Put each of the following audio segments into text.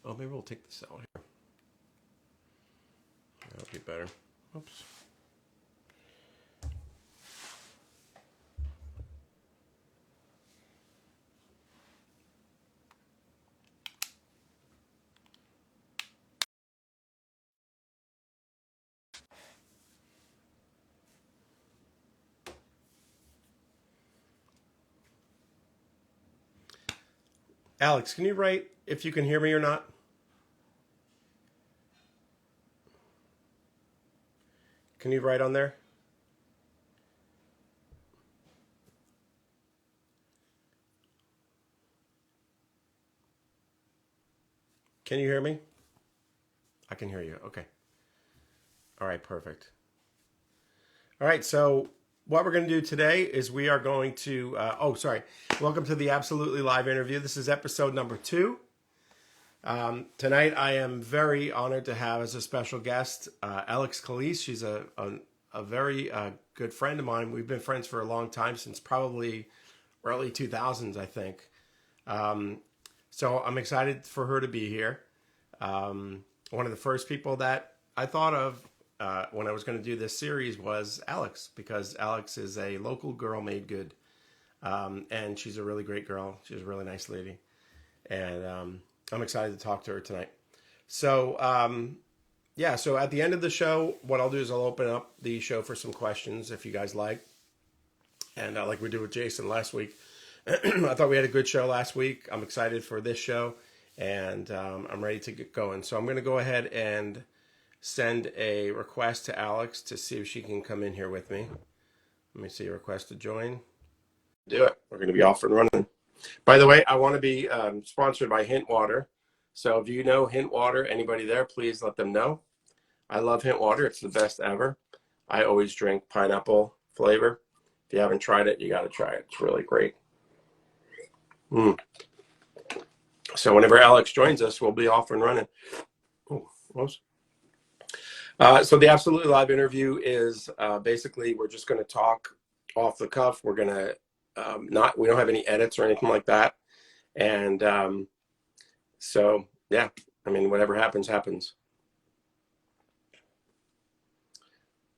Oh, maybe we'll take this out here. That'll be better. Oops. Alex, can you write if you can hear me or not? Can you write on there? Can you hear me? I can hear you. Okay. All right, perfect. All right, so what we're going to do today is we are going to, welcome to the Absolutely Live interview. This is episode number 2. Tonight I am very honored to have as a special guest Alexx Calise. She's a very good friend of mine. We've been friends for a long time, since probably early 2000s, I think. So I'm excited for her to be here. One of the first people that I thought of when I was going to do this series was Alex, because Alex is a local girl made good. And she's a really great girl. She's a really nice lady. And I'm excited to talk to her tonight. So, so at the end of the show, what I'll do is I'll open up the show for some questions if you guys like. And like we did with Jason last week. I thought we had a good show last week. I'm excited for this show. And I'm ready to get going. So I'm going to go ahead and send a request to Alex to see if she can come in here with me. Let me see, request to join. Do it. We're going to be off and running. By the way, I want to be sponsored by Hint Water. So if you know Hint Water, anybody there, please let them know. I love Hint Water. It's the best ever. I always drink pineapple flavor. If you haven't tried it, you got to try it. It's really great. So whenever Alex joins us, we'll be off and running. Oh, whoops. So the Absolutely Live interview is basically we're just going to talk off the cuff. We're going to we don't have any edits or anything like that. And so, yeah, I mean, whatever happens, happens.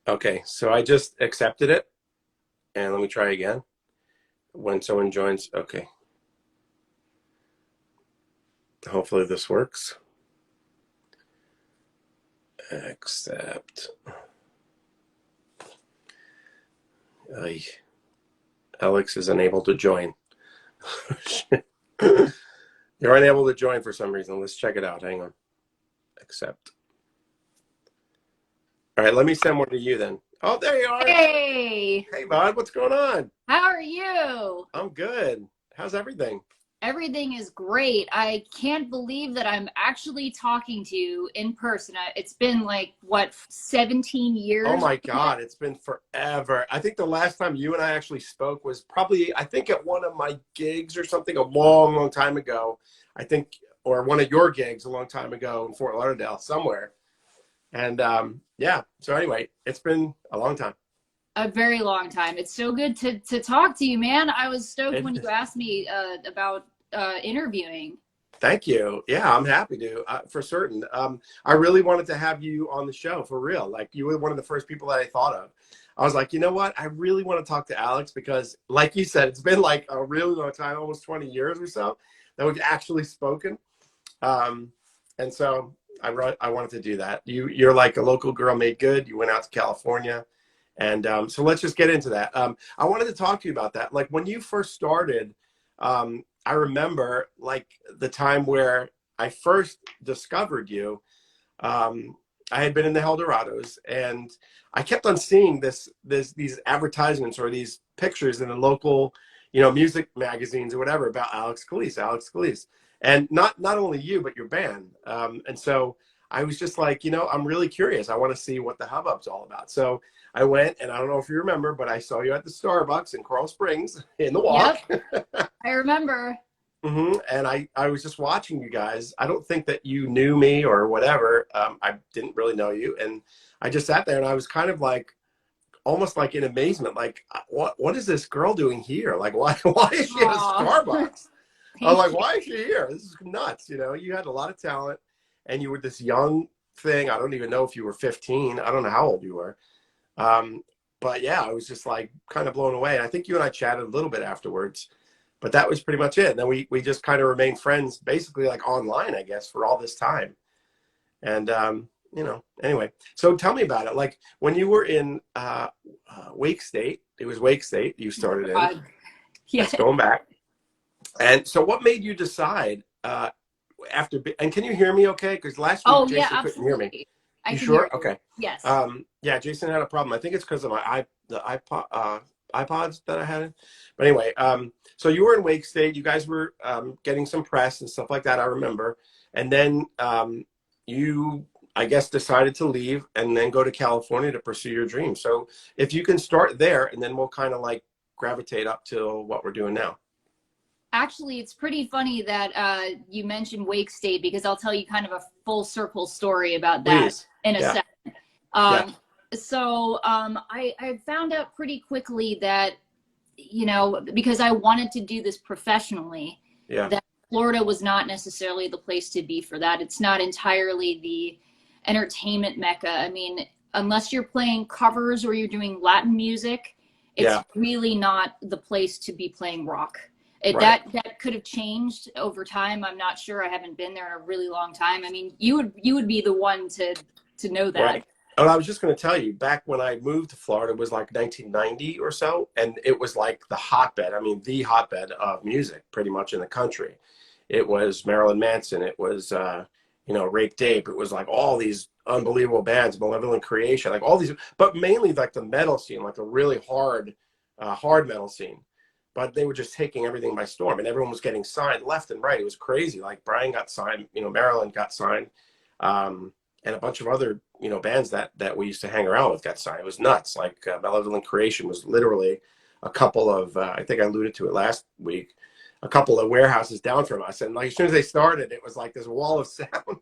Okay, so I just accepted it. And let me try again. When someone joins, okay. Hopefully this works. Accept. Alex is unable to join. You're unable to join for some reason. Let's check it out. Hang on. Accept. All right, let me send one to you then. Oh, there you are. Hey. Hey, bud. What's going on? How are you? I'm good. How's everything? Everything is great. I can't believe that I'm actually talking to you in person. It's been like, what, 17 years? Oh, my God. It's been forever. I think the last time you and I actually spoke was probably, I think, at one of my gigs or something a long, long time ago. I think, or one of your gigs a long time ago in Fort Lauderdale somewhere. And yeah, so anyway, it's been a long time. A very long time. It's so good to talk to you, man. I was stoked when you asked me about interviewing. Thank you. Yeah, I'm happy to, for certain. I really wanted to have you on the show, for real. Like, you were one of the first people that I thought of. I was like, you know what? I really want to talk to Alex because, like you said, it's been like a really long time, almost 20 years or so, that we've actually spoken. And so I wanted to do that. You're like a local girl made good. You went out to California. And so let's just get into that. I wanted to talk to you about that. Like, when you first started, I remember like the time where I first discovered you. I had been in the Heldorados, and I kept on seeing these advertisements or these pictures in the local, music magazines or whatever about Alexx Calise, and not only you but your band. And so I was just like, I'm really curious. I want to see what the hubbub's all about. So I went, and I don't know if you remember, but I saw you at the Starbucks in Coral Springs in the walk. Yep. I remember. And I was just watching you guys. I don't think that you knew me or whatever. I didn't really know you. And I just sat there, and I was kind of like, almost like in amazement, like, what is this girl doing here? Like, why is she at a Starbucks? I was Thank like, you. why is she here? This is nuts. You had a lot of talent, and you were this young thing. I don't even know if you were 15. I don't know how old you were. Um, but yeah, I was just like kind of blown away. And I think you and I chatted a little bit afterwards, but that was pretty much it. And then we just kind of remained friends, basically like online, I guess, for all this time. And anyway, so tell me about it. Like when you were in Wake State, it was Wake State you started in. God. Yeah. That's going back. And so, what made you decide after? And can you hear me? Okay, because last week Oh yeah, Jason couldn't hear me. absolutely. I You can hear sure? you. Okay. Yes. Yeah, Jason had a problem. I think it's because of the iPod iPods that I had. But anyway, so you were in Wake State. You guys were getting some press and stuff like that. I remember. And then you, I guess, decided to leave and then go to California to pursue your dream. So if you can start there, and then we'll kind of like gravitate up to what we're doing now. Actually, it's pretty funny that you mentioned Wake State because I'll tell you kind of a full circle story about that Please. in a Yeah. second. Yeah. I found out pretty quickly that, because I wanted to do this professionally, Yeah. that Florida was not necessarily the place to be for that. It's not entirely the entertainment mecca. I mean, unless you're playing covers or you're doing Latin music, it's Yeah. really not the place to be playing rock. Right. That could have changed over time. I'm not sure. I haven't been there in a really long time. I mean, you would be the one to know that. Right. And I was just going to tell you, back when I moved to Florida, it was like 1990 or so, and it was like the hotbed. I mean, the hotbed of music, pretty much in the country. It was Marilyn Manson. It was, Rape Tape. It was like all these unbelievable bands, Malevolent Creation, like all these, but mainly like the metal scene, like a really hard metal scene. But they were just taking everything by storm, and everyone was getting signed left and right. It was crazy. Like Brian got signed, Marilyn got signed. And a bunch of other bands that we used to hang around with got signed. It was nuts. Like Malevolent Creation was literally a couple of I think I alluded to it last week, a couple of warehouses down from us, and like as soon as they started, it was like this wall of sound.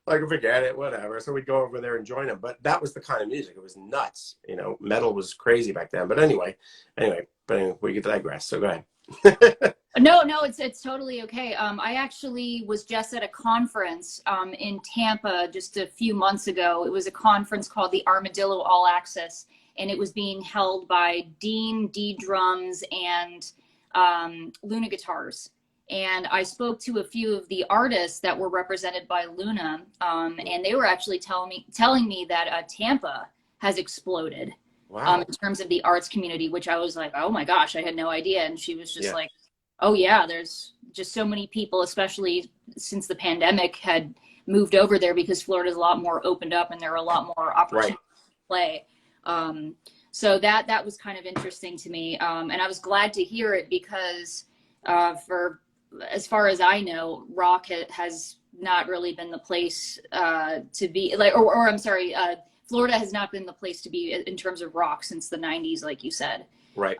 Like forget it, whatever. So we'd go over there and join them. But that was the kind of music. It was nuts. Metal was crazy back then. But anyway, we could digress. So go ahead. No, it's totally okay. I actually was just at a conference in Tampa just a few months ago. It was a conference called the Armadillo All Access, and it was being held by D Drums and Luna Guitars. And I spoke to a few of the artists that were represented by Luna, and they were actually telling me that Tampa has exploded. Wow. In terms of the arts community, which I was like, oh my gosh, I had no idea. And she was just Yeah. like, oh yeah, there's just so many people, especially since the pandemic had moved over there because Florida's a lot more opened up and there are a lot more opportunities to play. So that was kind of interesting to me. And I was glad to hear it because for as far as I know, rock has not really been the place to be like, or I'm sorry, Florida has not been the place to be in terms of rock since the 90s, like you said. Right.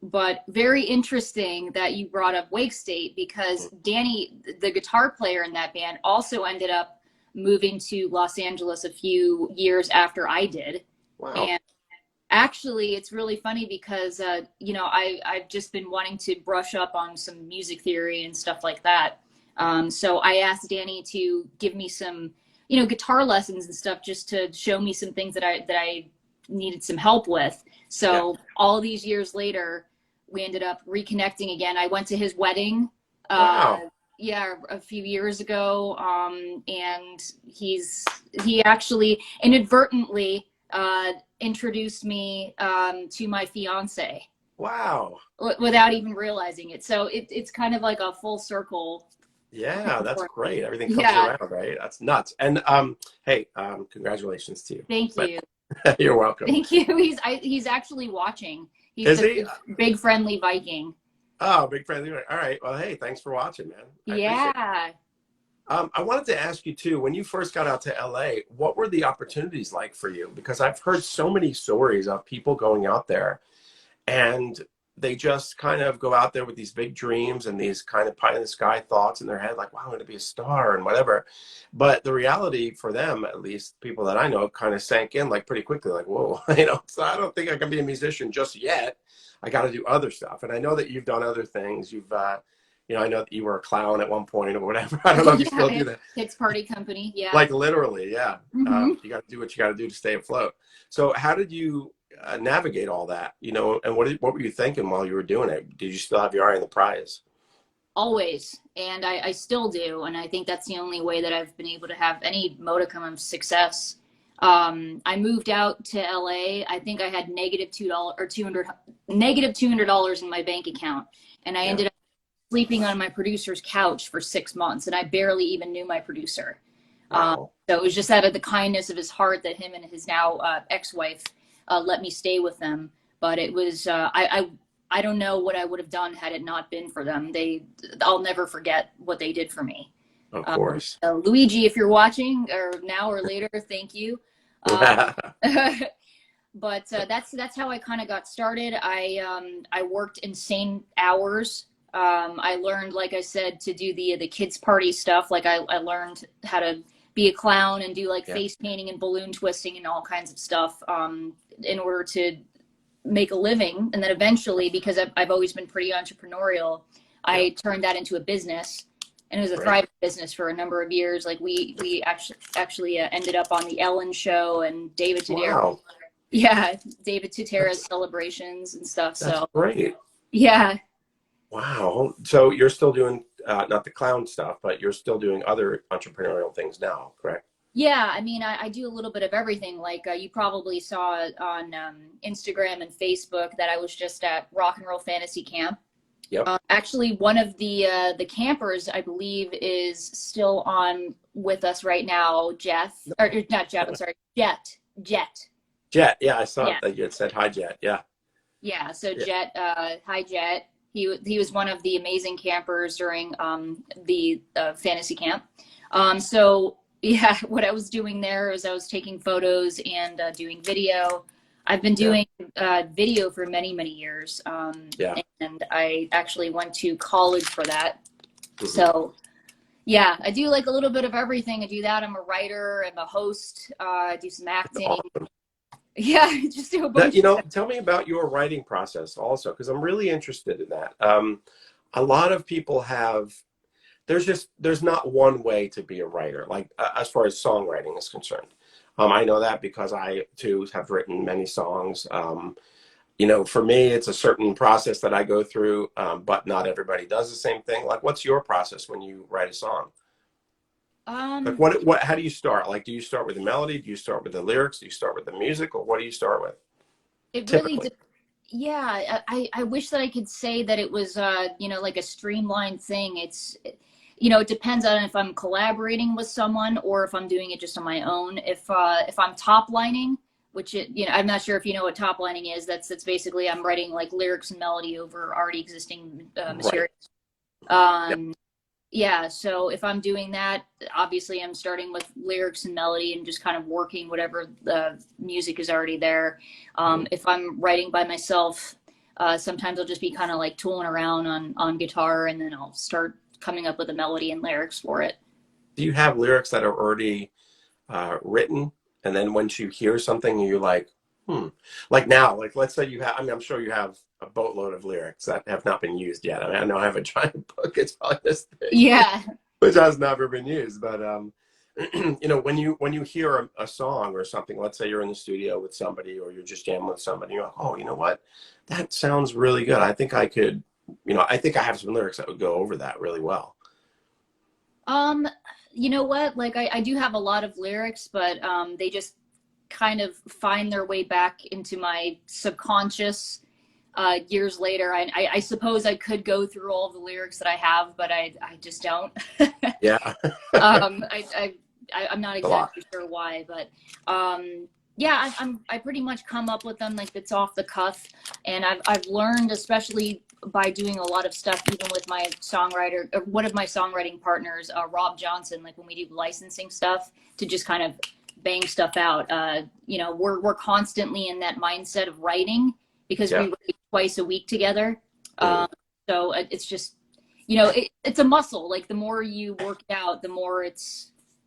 But very interesting that you brought up Wake State because Danny, the guitar player in that band, also ended up moving to Los Angeles a few years after I did. Wow. And actually, it's really funny because, I've just been wanting to brush up on some music theory and stuff like that. So I asked Danny to give me some, guitar lessons and stuff just to show me some things that I needed some help with. So all these years later, we ended up reconnecting again. I went to his wedding. Wow. A few years ago. And he actually inadvertently introduced me to my fiance. Wow. Without even realizing it. So it's kind of like a full circle. Yeah, that's great. Everything comes around, right? That's nuts. And hey, congratulations to you. Thank you. You're welcome. Thank you. He's actually watching. Is he? Big friendly Viking. Oh, big friendly. All right. Well, hey, thanks for watching, man. Yeah. I wanted to ask you too, when you first got out to LA, what were the opportunities like for you? Because I've heard so many stories of people going out there and they just kind of go out there with these big dreams and these kind of pie in the sky thoughts in their head, like, wow, I'm going to be a star and whatever. But the reality for them, at least people that I know, kind of sank in like pretty quickly, like, whoa, so I don't think I can be a musician just yet. I got to do other stuff. And I know that you've done other things. You've You know, I know that you were a clown at one point or whatever. I don't know if you Yeah, still I do had that. kids party company. Yeah. Like literally, yeah. Hmm. You got to do what you got to do to stay afloat. So how did you navigate all that? You know, and what were you thinking while you were doing it? Did you still have your eye on the prize? Always. And I still do. And I think that's the only way that I've been able to have any modicum of success. I moved out to LA. I think I had negative $2 or 200, negative $200 in my bank account. And I Yeah. ended up sleeping on my producer's couch for 6 months. And I barely even knew my producer. Wow. So it was just out of the kindness of his heart that him and his now ex-wife let me stay with them. But it was, I don't know what I would have done had it not been for them. I'll never forget what they did for me. Of course. So Luigi, if you're watching or now or later, thank you. But that's how I kind of got started. I worked insane hours. I learned, like I said, to do the kids party stuff. Like I learned how to be a clown and do like Yeah. face painting and balloon twisting and all kinds of stuff in order to make a living. And then eventually, because I've always been pretty entrepreneurial, Yeah. I turned that into a business. And it was a Right. thriving business for a number of years. Like we actually ended up on the Ellen Show and David Tedera. Wow. Yeah, David Tutera's celebrations and stuff. That's So great. yeah, Wow. So you're still doing not the clown stuff, but you're still doing other entrepreneurial things now, correct? yeah. I mean, I do a little bit of everything. Like you probably saw on Instagram and Facebook that I was just at Rock and Roll Fantasy Camp. Yep. Actually, one of the campers, I believe, is still on with us right now. Jeff, or not Jeff. I'm sorry, Jet. Jet. Yeah, I saw Yeah. that you had said hi, Jet. Yeah. Yeah. So Yeah. Jet, hi Jet. He was one of the amazing campers during the fantasy camp. So yeah, what I was doing there is I was taking photos and doing video. I've been doing video for many years, Yeah. and I actually went to college for that. Mhm. So yeah, I do like a little bit of everything. I do that. I'm a writer. I'm a host. I do some acting. Awesome. Yeah, just do a That, bunch you of know, stuff. tell me about your writing process also, because I'm really interested in that. A lot of people have, there's not one way to be a writer, like as far as songwriting is concerned. I know that because I too have written many songs. You know, for me, it's a certain process that I go through, but not everybody does the same thing. Like, what's your process when you write a song? Like, Um, how do you start? Like, do you start with the melody? Do you start with the lyrics? Do you start with the music? Or what do you start with it really, typically? yeah. I wish that I could say that it was, like a streamlined thing. It depends on if I'm collaborating with someone or if I'm doing it just on my own. If I'm top lining, I'm not sure if you know what top lining is. That's basically I'm writing like lyrics and melody over already existing Right. material. Yep. Um, yeah, so if I'm doing that, obviously I'm starting with lyrics and melody and just kind of working whatever the music is already there. Mhm. If I'm writing by myself, sometimes I'll just be kind of like tooling around on guitar and then I'll start coming up with a melody and lyrics for it. Do you have lyrics that are already written, and then once you hear something, you're like, hmm. Like now, like let's say you have. I mean, I'm sure you have a boatload of lyrics that have not been used yet. I mean, I know I have a giant book. It's probably this big, Yeah. which has never been used. But when you hear a song or something, let's say you're in the studio with somebody or you're just jamming with somebody, you're like, oh, you know what? That sounds really good. I think I could, I think I have some lyrics that would go over that really well. Um, you know what? Like I do have a lot of lyrics, but they just kind of find their way back into my subconscious years later. I suppose I could go through all the lyrics that I have, but I just don't. Yeah. um, I, I'm not A lot. exactly sure why, but yeah, I pretty much come up with them like it's off the cuff, and I've learned, especially by doing a lot of stuff, even with my songwriter, one of my songwriting partners, Rob Johnson, like when we do licensing stuff, to just kind of bang stuff out. We're constantly in that mindset of writing because we Yeah. write twice a week together. Mm. So it's just, it's a muscle. Like the more you work it out, the more it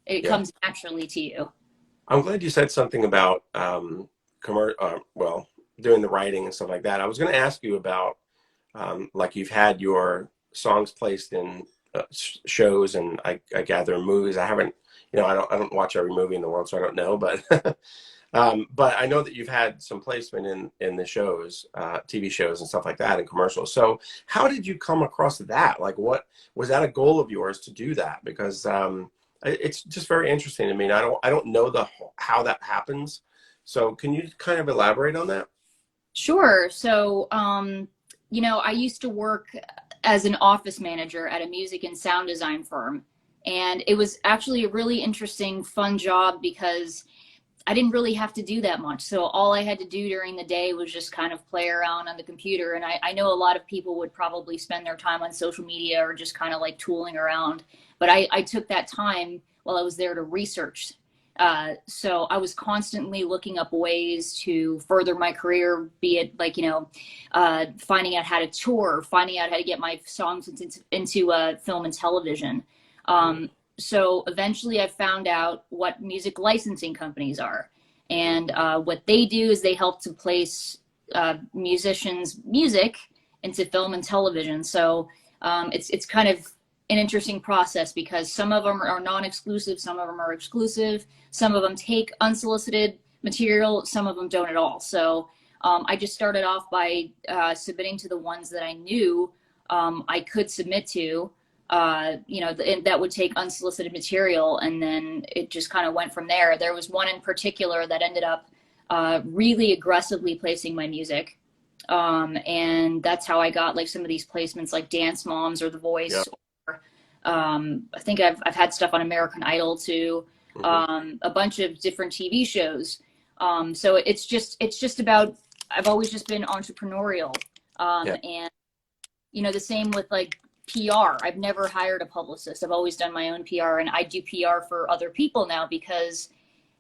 Yeah. comes naturally to you. I'm glad you said something about well, doing the writing and stuff like that. I was going to ask you about like you've had your songs placed in shows, and I gather in movies. I haven't, you know, I don't watch every movie in the world, so I don't know, but but I know that you've had some placement in the shows, TV shows and stuff like that, and commercials. So how did you come across that? Like, what was that a goal of yours to do that? Because it's just very interesting to me. And I don't know how that happens. So can you kind of elaborate on that? Sure. So, you know, I used to work as an office manager at a music and sound design firm. And it was actually a really interesting, fun job because I didn't really have to do that much. So all I had to do during the day was just kind of play around on the computer. And I know a lot of people would probably spend their time on social media or just kind of like tooling around. But I took that time while I was there to research. So I was constantly looking up ways to further my career, be it like, you know, finding out how to tour, finding out how to get my songs into film and television. So eventually I found out what music licensing companies are. And what they do is they help to place musicians' music into film and television. So it's kind of an interesting process because some of them are non-exclusive, some of them are exclusive, some of them take unsolicited material, some of them don't at all. So I just started off by submitting to the ones that I knew I could submit to. You know, that would take unsolicited material, and then it just kind of went from there. There was one in particular that ended up really aggressively placing my music. And that's how I got like some of these placements like Dance Moms or The Voice. Yeah. Or, I think I've had stuff on American Idol too, a bunch of different TV shows. So it's just about, I've always just been entrepreneurial. And, you know, the same with like PR. I've never hired a publicist. I've always done my own PR, and I do PR for other people now because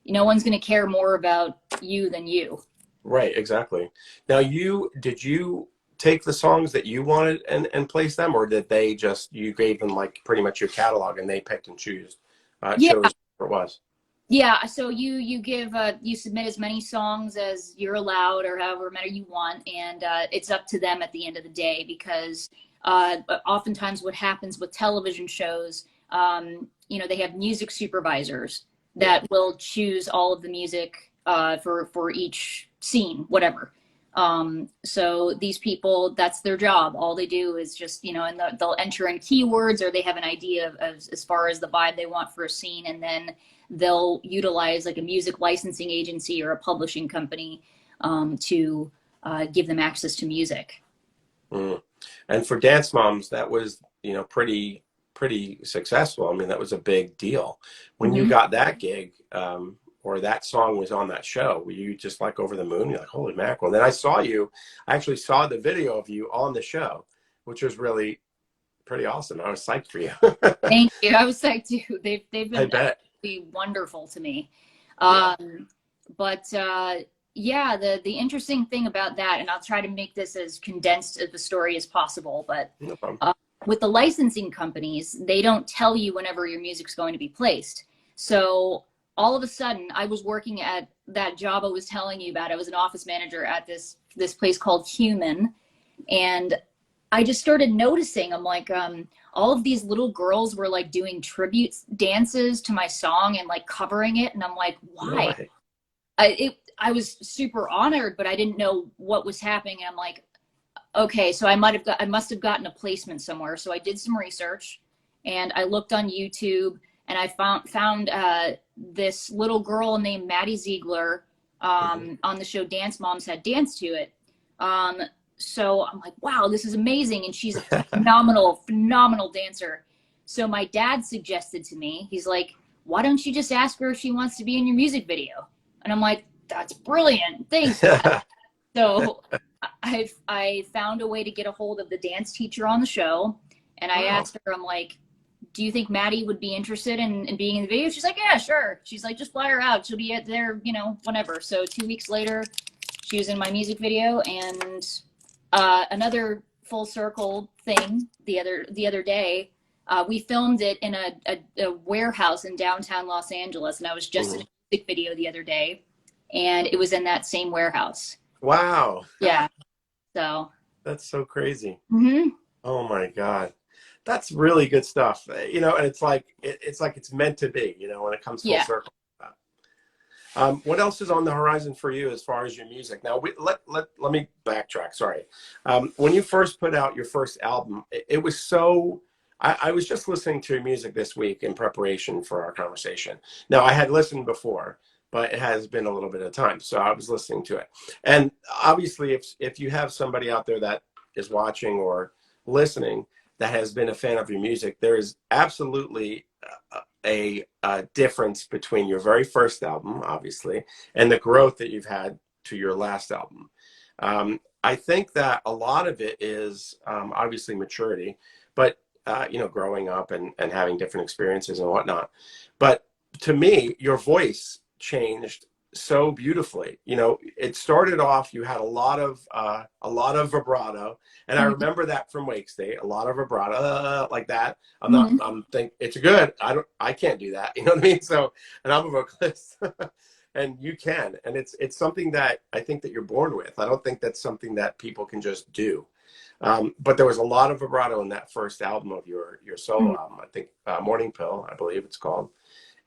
no one's going to care more about you than you. Right, exactly. Now, did you take the songs that you wanted and place them, or did they just, you gave them like pretty much your catalog and they picked and chose what it was? Yeah, so you give you submit as many songs as you're allowed or however many you want, and it's up to them at the end of the day because oftentimes what happens with television shows, you know, they have music supervisors that will choose all of the music for each scene, whatever. So these people, that's their job. All they do is just, you know, and they'll enter in keywords, or they have an idea of as far as the vibe they want for a scene, and then they'll utilize like a music licensing agency or a publishing company to give them access to music. And for Dance Moms, that was, you know, pretty successful. I mean, that was a big deal. When you got that gig, or that song was on that show, were you just like over the moon? You're like, holy mackerel. And then I actually saw the video of you on the show, which was really pretty awesome. I was psyched for you. Thank you. I was psyched too. They've been absolutely wonderful to me. But yeah, the interesting thing about that, and I'll try to make this as condensed of the story as possible, but no problem. With the licensing companies, they don't tell you whenever your music's going to be placed. So all of a sudden, I was working at that job I was telling you about. I was an office manager at this place called Human, and I just started noticing, I'm like, all of these little girls were like doing tribute dances to my song and like covering it, and I'm like, why? I was super honored, but I didn't know what was happening. And I'm like, okay, so I must have gotten a placement somewhere. So I did some research, and I looked on YouTube, and I found this little girl named Maddie Ziegler on the show Dance Moms had danced to it. So I'm like, wow, this is amazing. And she's a phenomenal dancer. So my dad suggested to me, he's like, why don't you just ask her if she wants to be in your music video? And I'm like, that's brilliant. Thanks. So I found a way to get a hold of the dance teacher on the show. And I asked her, I'm like, do you think Maddie would be interested in being in the video? She's like, yeah, sure. She's like, just fly her out. She'll be there, you know, whenever. So 2 weeks later, she was in my music video. And another full circle thing the other day, we filmed it in a warehouse in downtown Los Angeles. And I was just in a music video the other day, and it was in that same warehouse. Wow. Yeah. So that's so crazy. Oh my God. That's really good stuff. You know, and it's like it's meant to be. You know, when it comes full Yeah. circle. What else is on the horizon for you as far as your music? Now, let me backtrack. Sorry. When you first put out your first album, it was so. I was just listening to your music this week in preparation for our conversation. Now, I had listened before, but it has been a little bit of time, so I was listening to it. And obviously, if you have somebody out there that is watching or listening that has been a fan of your music, there is absolutely a difference between your very first album, obviously, and the growth that you've had to your last album. I think that a lot of it is obviously maturity, but you know, growing up and having different experiences and whatnot. But to me, your voice changed so beautifully. You know, it started off, you had a lot of vibrato, and I remember that from Wake State, a lot of vibrato like that. Mm-hmm. I'm think it's good. I can't do that. You know what I mean? So, and I'm a vocalist. And you can, and it's something that I think that you're born with. I don't think that's something that people can just do. But there was a lot of vibrato in that first album of your solo album. I think Morning Pill, I believe it's called.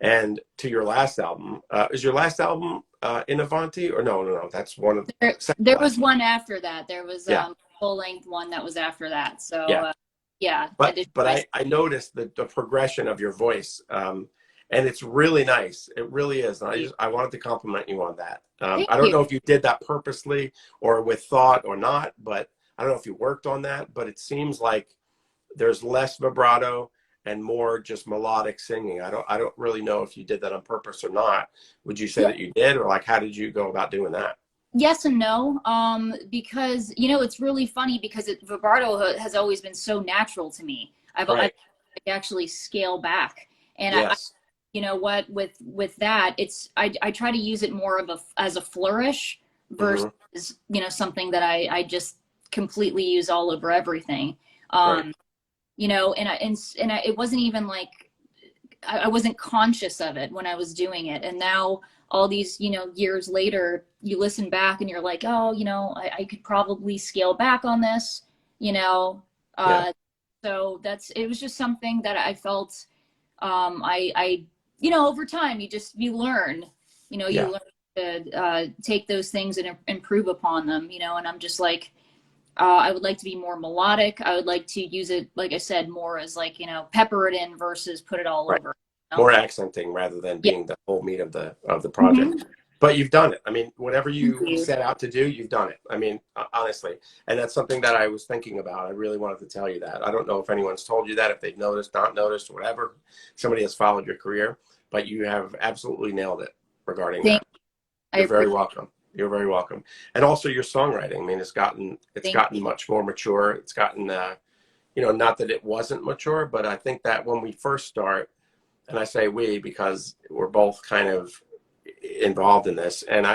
And to your last album, is your last album in Avanti or no? That's one of the There was one after that. There was yeah, full length one that was after that. So yeah. yeah, But I noticed the progression of your voice, and it's really nice. It really is. And I wanted to compliment you on that. thank I don't you. know if you did that purposely or with thought or not, but I don't know if you worked on that. But it seems like there's less vibrato and more just melodic singing. I don't really know if you did that on purpose or not. Would you say Yeah. that you did, or like how did you go about doing that? Yes and no. Because you know it's really funny because vibrato has always been so natural to me. I Right. actually scale back, and Yes. you know what with that I try to use it more of as a flourish versus Hmm. you know something that I just completely use all over everything. Right. You know, it wasn't even like I wasn't conscious of it when I was doing it. And now all these, you know, years later, you listen back and you're like, oh, you know, I could probably scale back on this, you know. Yeah. So it was just something that I felt I you know, over time you learn, you know, you Yeah. learn to take those things and improve upon them, you know, and I'm just like, I would like to be more melodic. I would like to use it, like I said, more as like, you know, pepper it in versus put it all Right. over. You know? More accenting rather than Yeah. being the whole meat of the project. Mhm. But you've done it. I mean, whatever Thank you you. set out to do, you've done it. I mean, honestly, and that's something that I was thinking about. I really wanted to tell you that. I don't know if anyone's told you that, if they've noticed, not noticed, or whatever. Somebody has followed your career, but you have absolutely nailed it regarding Thank that. you. I You're very appreciate welcome. You're very welcome. And also your songwriting. I mean, it's Thank gotten much more mature. It's gotten you know, not that it wasn't mature, but I think that when we first start, and I say we because we're both kind of involved in this. And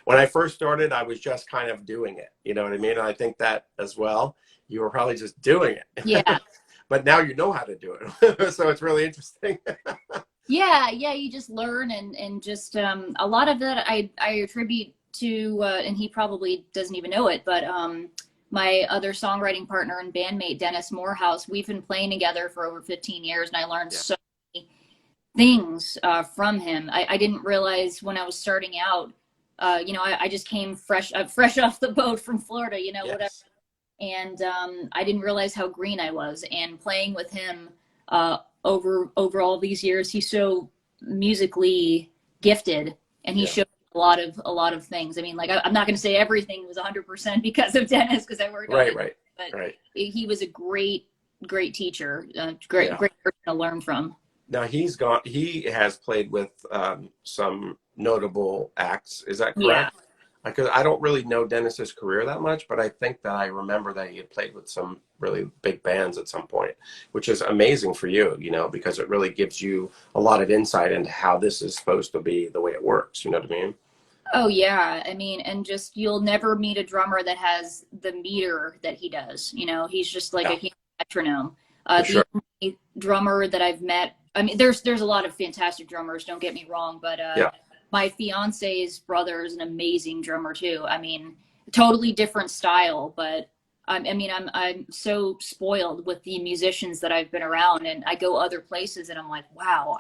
when I first started, I was just kind of doing it. You know what I mean? And I think that as well, you were probably just doing Yeah. it. But now you know how to do it. So it's really interesting. Yeah, you just learn and just a lot of that I attribute to and he probably doesn't even know it, but my other songwriting partner and bandmate Dennis Morehouse, we've been playing together for over 15 years and I learned Yeah. so many things from him. I didn't realize when I was starting out, you know, I just came fresh off the boat from Florida, you know, whatever. Yes. And I didn't realize how green I was. And playing with him over all these years, he's so musically gifted, and he Yeah. showed a lot of things. I mean, like I'm not going to say everything was 100% because of Dennis, because I worked on Right. it, Right. but Right. he was a great teacher, Yeah. great person to learn from. Now he has played with some notable acts. Is that Yeah. correct? Because I don't really know Dennis's career that much, but I think that I remember that he had played with some really big bands at some point, which is amazing for you, you know, because it really gives you a lot of insight into how this is supposed to be the way it works. You know what I mean? Oh yeah, I mean, and just you'll never meet a drummer that has the meter that he does. You know, he's just like a Yeah, human metronome. for The sure. only drummer that I've met, I mean, there's a lot of fantastic drummers. Don't get me wrong, but Yeah, my fiance's brother is an amazing drummer too. I mean, totally different style, but I mean, I'm so spoiled with the musicians that I've been around, and I go other places, and I'm like, wow,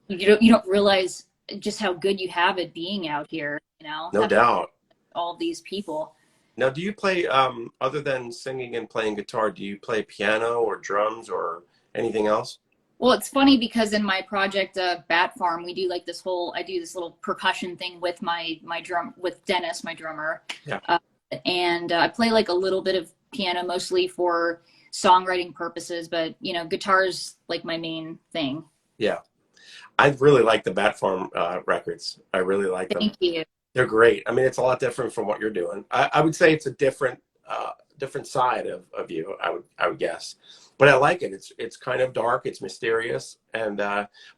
you don't realize just how good you have it being out here, you know, No having doubt. all these people. Now, do you play, other than singing and playing guitar, do you play piano or drums or anything else? Well, it's funny because in my project, Bat Farm, we do like this whole, I do this little percussion thing with my drum, with Dennis, my drummer. Yeah. And I play like a little bit of piano, mostly for songwriting purposes, but you know, guitar's like my main thing. Yeah. I really like the Bat Farm records. I really like them. Thank you. They're great. I mean, it's a lot different from what you're doing. I would say it's a different side of you, I would guess. But I like it. It's kind of dark, it's mysterious, and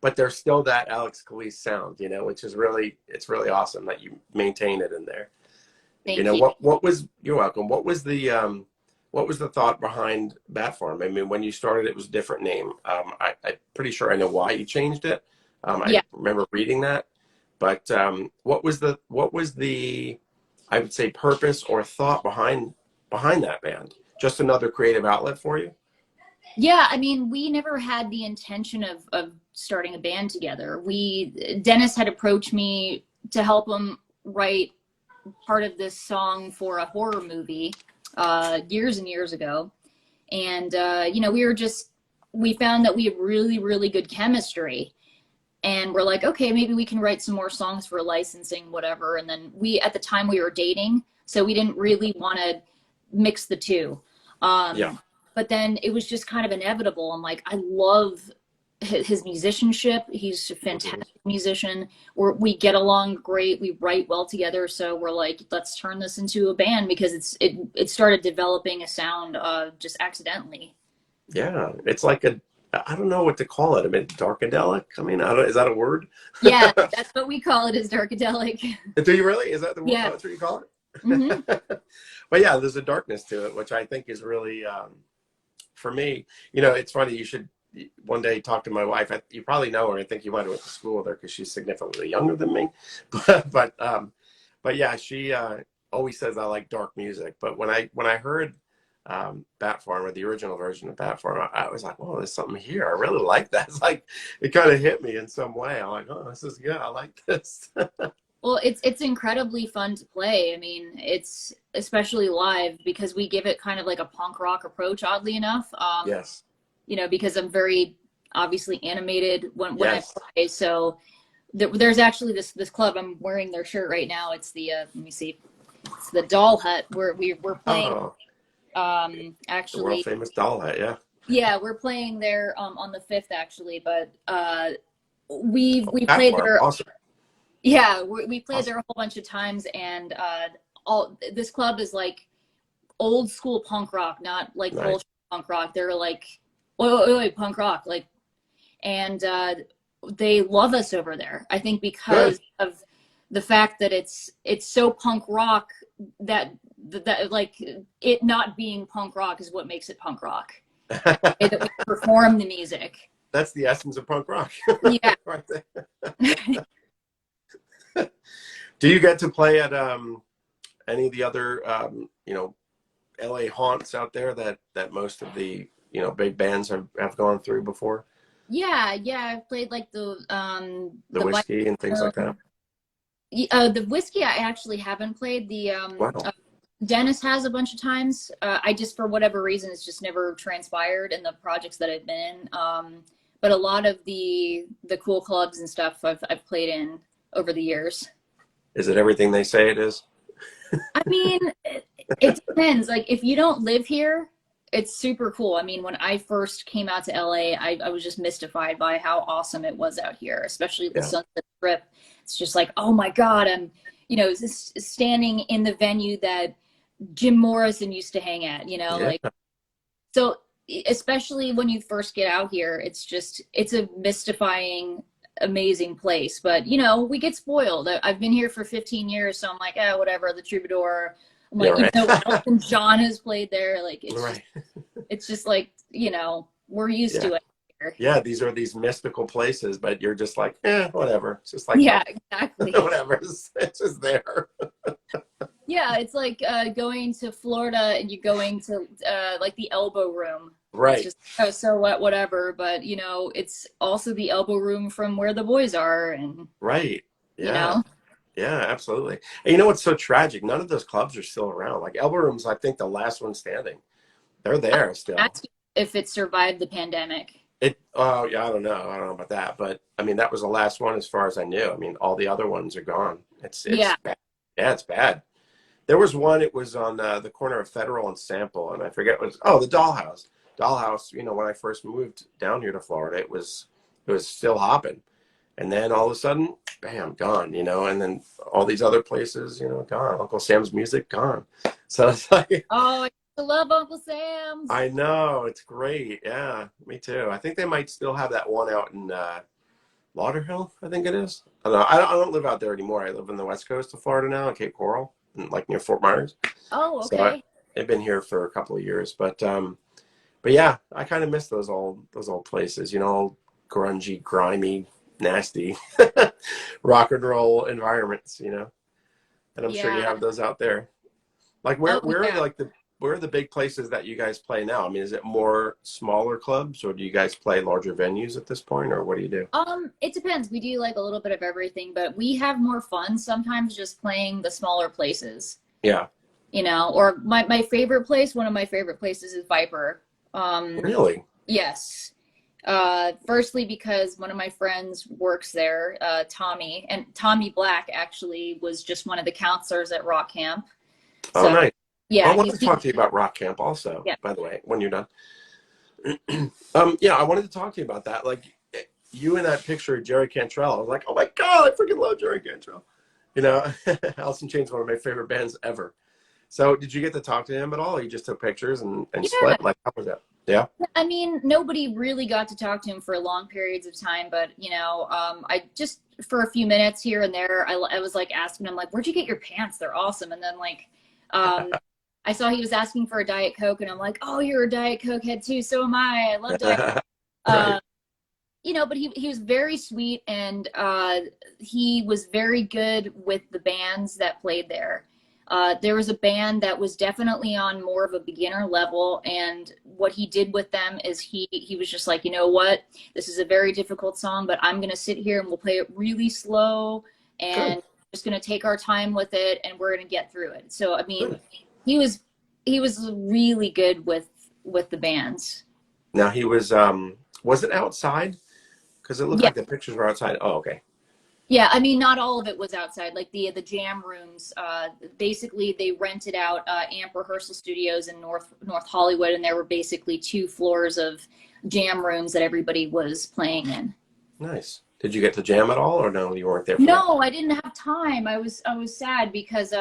but there's still that Alexx Calise sound, you know, which is it's really awesome that you maintain it in there. You Thank know, you. you're welcome. What was the thought behind Bat Farm? I mean, when you started, it was a different name. I'm pretty sure I know why you changed it. I Yeah. remember reading that. But what was the I would say purpose or thought behind that band? Just another creative outlet for you? Yeah, I mean, we never had the intention of starting a band together. Dennis had approached me to help him write part of this song for a horror movie years and years ago. And, you know, we found that we had really, really good chemistry. And we're like, okay, maybe we can write some more songs for licensing, whatever. And then at the time we were dating, so we didn't really want to mix the two. Yeah. But then it was just kind of inevitable. I'm like, I love his musicianship. He's a fantastic musician. We get along great. We write well together. So we're like, let's turn this into a band, because it started developing a sound just accidentally. Yeah. It's like I don't know what to call it. I mean, darkadelic. I mean, is that a word? Yeah, that's what we call it, is darkadelic. Do you really? Is that the word? Yeah. That's what you call it? Mm-hmm. But yeah, there's a darkness to it, which I think is really, for me, you know, it's funny. You should one day talk to my wife. You probably know her. I think you might have went to school with her because she's significantly younger than me. But yeah, she always says I like dark music. But when I heard Bat Farm, or the original version of Bat Farm, I was like, "Whoa, there's something here. I really like that." It's like it kind of hit me in some way. I'm like, "Oh, this is good. I like this." Well, it's incredibly fun to play. I mean, it's especially live because we give it kind of like a punk rock approach, oddly enough. Yes. You know, because I'm very obviously animated when Yes. I play. So there's actually this club. I'm wearing their shirt right now. It's the let me see, it's the Doll Hut where we're playing. Oh, the Actually, world famous Doll Hut. Yeah. yeah, we're playing there on the 5th actually, but we Bat played Farm. there. Awesome. Yeah, we played Awesome. there a whole bunch of times, and this club is like old school punk rock, not like Nice. bullshit punk rock. They're like, wait, punk rock, like, and they love us over there. I think because of the fact that it's so punk rock that like it not being punk rock is what makes it punk rock. That we perform the music. That's the essence of punk rock. Yeah. Right there. Do you get to play at any of the other you know, LA haunts out there that most of the, you know, big bands have gone through before? Yeah, I've played like The whiskey and things like that. The whiskey I actually haven't played. The Wow. Dennis has a bunch of times. I just, for whatever reason, it's just never transpired in the projects that I've been in. But a lot of the cool clubs and stuff I've played in over the years. Is it everything they say it is? I mean, it depends. Like, if you don't live here, it's super cool. I mean, when I first came out to LA, I was just mystified by how awesome it was out here, especially the Sunset Strip. It's just like, oh my God, I'm, you know, just standing in the venue that Jim Morrison used to hang at, you know, like, so especially when you first get out here, it's a mystifying, amazing place. But, you know, we get spoiled. I've been here for 15 years, so I'm like, oh, whatever, the Troubadour. I'm like, Yeah, right. you know, Elton John has played there. Like, it's just like, you know, we're used to it here. Yeah, these are these mystical places, but you're just like, whatever. It's just like, yeah, exactly. whatever. It's just there. Yeah, it's like going to Florida and you're going to like the elbow room. It's Right. just oh, so what, whatever. But you know, it's also the elbow room from where the boys are, and Right. you Yeah. know, Yeah, absolutely. And you know what's so tragic? None of those clubs are still around. Like Elbow Room's, I think, the last one standing. They're there still. ask if it survived the pandemic. It, oh, yeah, I don't know. I don't know about that. But I mean, that was the last one as far as I knew. I mean, all the other ones are gone. It's Yeah. bad. Yeah, it's bad. There was one, it was on the corner of Federal and Sample, and I forget what it was. Oh, the Dollhouse. Dollhouse, you know, when I first moved down here to Florida, it was still hopping. And then all of a sudden, bam, gone, you know, and then all these other places, you know, gone. Uncle Sam's Music, gone. So it's like, Oh, I used to love Uncle Sam's. I know, it's great. Yeah, me too. I think they might still have that one out in Lauderhill, I think it is. I don't know. I don't live out there anymore. I live in the west coast of Florida now, in Cape Coral, like near Fort Myers. Oh, So okay. I've been here for a couple of years, but yeah, I kind of miss those old places, you know, old grungy, grimy, nasty rock and roll environments, you know. And I'm sure you Yeah. have those out there. Like Oh, where are yeah. like the where are the big places that you guys play now? I mean, is it more smaller clubs or do you guys play larger venues at this point or what do you do? It depends. We do like a little bit of everything, but we have more fun sometimes just playing the smaller places, Yeah. you know, or my favorite place, one of my favorite places is Viper. Really? Yes. Firstly, because one of my friends works there, Tommy, and Tommy Black actually was just one of the counselors at Rock Camp. Oh, So nice. I yeah, want to talk to you about Rock Camp also, yeah. by the way, when you're done. Yeah, I wanted to talk to you about that. Like you in that picture of Jerry Cantrell, I was like, oh my God, I freaking love Jerry Cantrell. You know, Alice in Chains is one of my favorite bands ever. So did you get to talk to him at all? Or you just took pictures and Yeah. split? Like, how was that? Yeah. I mean, nobody really got to talk to him for long periods of time, but you know, I just for a few minutes here and there, I was like asking him like, "Where'd you get your pants? They're awesome." And then like, I saw he was asking for a Diet Coke, and I'm like, "Oh, you're a Diet Coke head too. So am I. I love Diet Coke." Right. You know, but he was very sweet, and he was very good with the bands that played there. There was a band that was definitely on more of a beginner level, and what he did with them is he was just like, you know what, this is a very difficult song, but I'm gonna sit here and we'll play it really slow, Good. and just gonna take our time with it, and we're gonna get through it. So I mean, Good. he was he was really good with the bands. Now was it outside? Because it looked Yeah. like the pictures were outside. Oh, okay. Yeah, I mean, not all of it was outside. Like the jam rooms, basically they rented out Amp Rehearsal Studios in North Hollywood, and there were basically 2 floors of jam rooms that everybody was playing in. Nice. Did you get to jam at all, or no? You weren't there for that. No, I didn't have time. I was sad because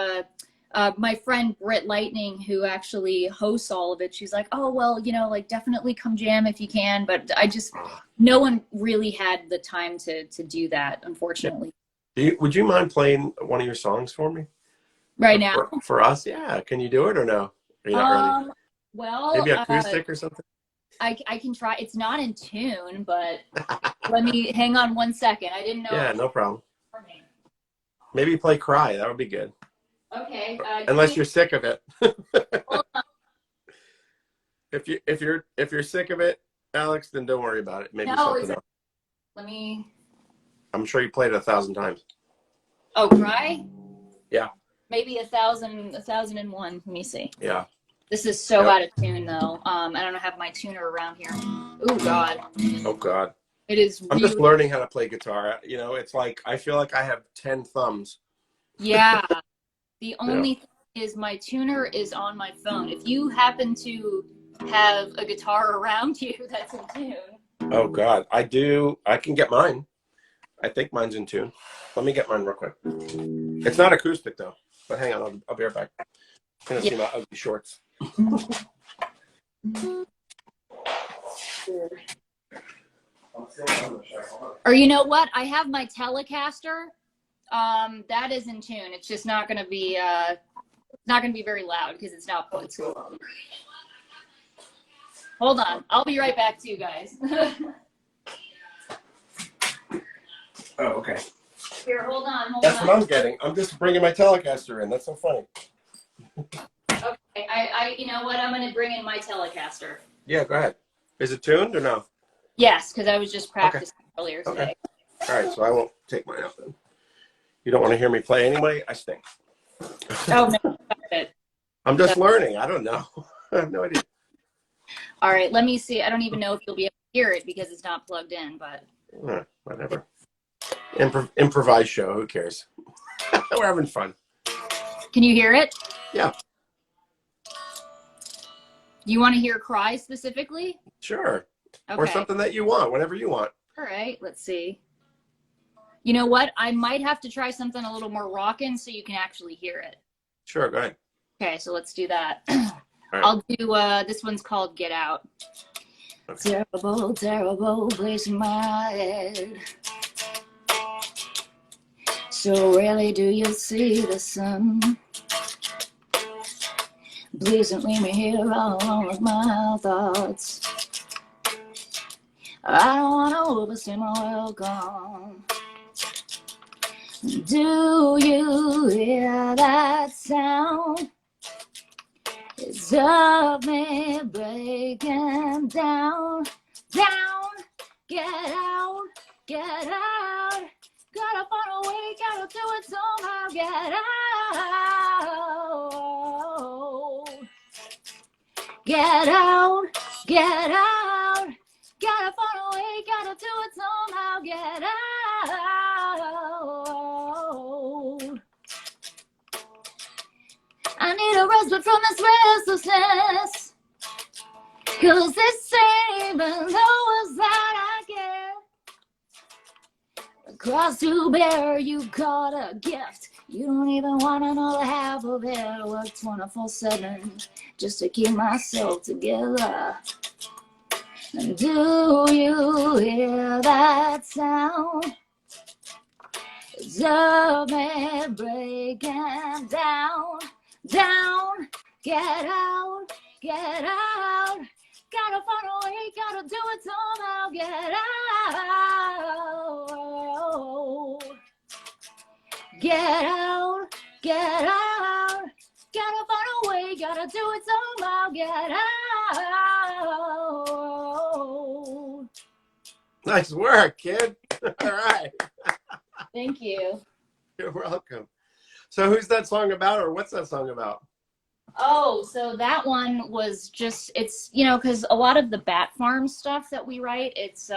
my friend Britt Lightning, who actually hosts all of it, she's like, oh well, you know, like definitely come jam if you can. But no one really had the time to do that, Yeah. unfortunately. Would you mind playing one of your songs for me? Right now. For us? Yeah. Can you do it or no? Are you not ready? Um, well, Maybe acoustic or something? I can try. It's not in tune, but let me hang on 1 second. I didn't know Yeah, it no problem. was for me. Maybe play Cry. That would be good. Okay. Unless you're sick of it. Hold on. If you're sick of it, Alex, then don't worry about it. Maybe No, something else. let me. I'm sure you played it 1,000 times. Oh, cry. Yeah. Maybe 1,001. Let me see. Yeah. This is so Yep. out of tune, though. I don't have my tuner around here. Oh God. Oh God. It is I'm just really. learning how to play guitar. You know, it's like I feel like I have 10 thumbs. Yeah. The Yeah. only thing is my tuner is on my phone. If you happen to have a guitar around you that's in tune. Oh God. I do. I can get mine. I think mine's in tune. Let me get mine real quick. It's not acoustic though. But hang on, I'll be right back. I'm gonna see my ugly shorts. Or you know what? I have my Telecaster. That is in tune. It's just not gonna be very loud because it's not put to. Hold on. I'll be right back to you guys. Oh, okay. Here, hold on. That's what I'm getting. I'm just bringing my Telecaster in. That's so funny. You know what? I'm going to bring in my Telecaster. Yeah, go ahead. Is it tuned or no? Yes, because I was just practicing earlier Okay. today. All right, so I won't take mine out then. You don't want to hear me play anyway? I stink. Oh, no. Got it. I'm just learning. I don't know. I have no idea. All right, let me see. I don't even know if you'll be able to hear it because it's not plugged in, but. Whatever. Improvised show. Who cares? We're having fun. Can you hear it? Yeah. Do you want to hear Cry specifically? Sure. Okay. Or something that you want, whatever you want. All right, let's see. You know what? I might have to try something a little more rockin' so you can actually hear it. Sure, go ahead. Okay, so let's do that. Right. I'll do, this one's called Get Out. Okay. Terrible, terrible place in my head. So rarely do you see the sun. Please don't leave me here all alone with my thoughts. I don't want to overstay my welcome. Do you hear that sound? It's of me breaking down, down. Get out, get out. Gotta find a way, gotta do it somehow. Get out, get out, get out. Gotta find a way, gotta do it somehow. Get out. I need a respite from this restlessness, 'cause this ain't even lowest that I get. The cross to bear, you got a gift. You don't even wanna know the half of it. I work 24/7 just to keep myself together. And do you hear that sound? It's of me breaking down, down. Get out, get out. Gotta find a way, gotta do it somehow. Get out, get out, get out. Gotta find a way, gotta do it somehow. Get out. Nice work, kid. All right. Thank you. You're welcome. So who's that song about, or what's that song about? Oh, so that one was just, it's, you know, because a lot of the Bat Farm stuff that we write, it's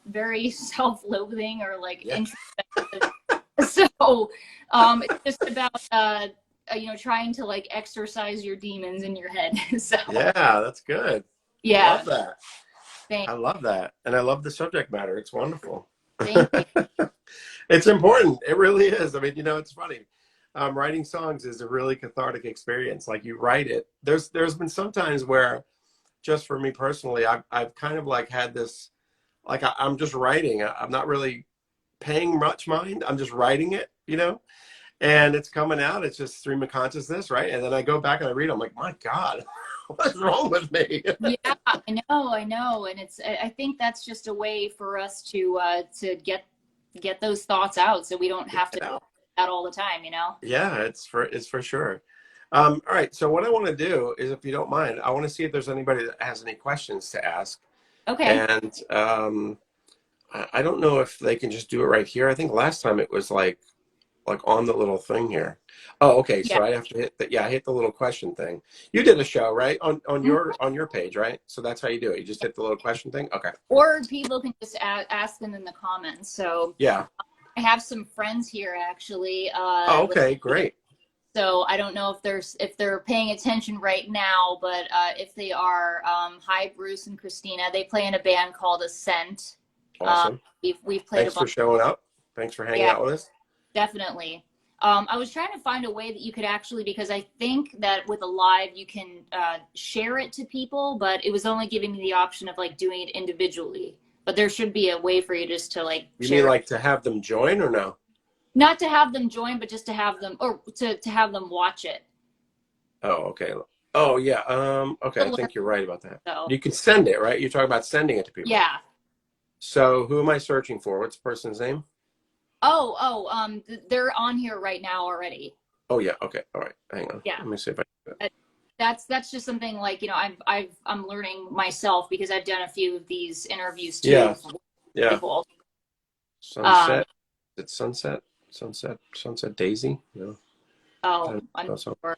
very self-loathing or like introspective. So it's just about, you know, trying to like exercise your demons in your head. So Yeah, that's good. yeah. I love that. Thanks. I love that. And I love the subject matter. It's wonderful. Thank you. It's important. It really is. I mean, you know, it's funny. Writing songs is a really cathartic experience. Like you write it. There's been some times where, just for me personally, I've kind of like had this, like I'm just writing. I'm not really paying much mind. I'm just writing it, you know, and it's coming out. It's just stream of consciousness, right? And then I go back and I read. I'm like, my God, what's wrong with me? Yeah, I know, and I think that's just a way for us to get those thoughts out, so we don't have to do that all the time, you know. Yeah, it's for sure. All right, so what I want to do is, if you don't mind, I want to see if there's anybody that has any questions to ask. Okay. And I don't know if they can just do it right here. I think last time it was like on the little thing here. Oh, okay. So I have to hit the, I hit the little question thing. You did a show, right? On your page, right? So that's how you do it. You just hit the little question thing. Okay. Or people can just ask them in the comments. So yeah, I have some friends here actually. Oh, okay, great. So I don't know if they're paying attention right now, but if they are, hi Bruce and Christina. They play in a band called Ascent. Awesome. We've played. Thanks for showing up. Thanks for hanging out with us. Definitely. I was trying to find a way that you could actually, because I think that with a live you can share it to people, but it was only giving me the option of like doing it individually. But there should be a way for you just to like. You mean like to have them join or no? Not to have them join, but just to have them, or to have them watch it. Oh, okay. Oh, yeah. Okay, I think you're right about that. So, you can send it, right? You're talking about sending it to people. Yeah. So who am I searching for? What's the person's name? They're on here right now already. Oh, yeah. Okay. All right. Hang on. Yeah. Let me see if I can. that's just something like, you know, I'm learning myself because I've done a few of these interviews too Yeah. for Yeah. people. Um, Sunset. It's sunset. Sunset Daisy. No. I oh, don't I'm know. So sure.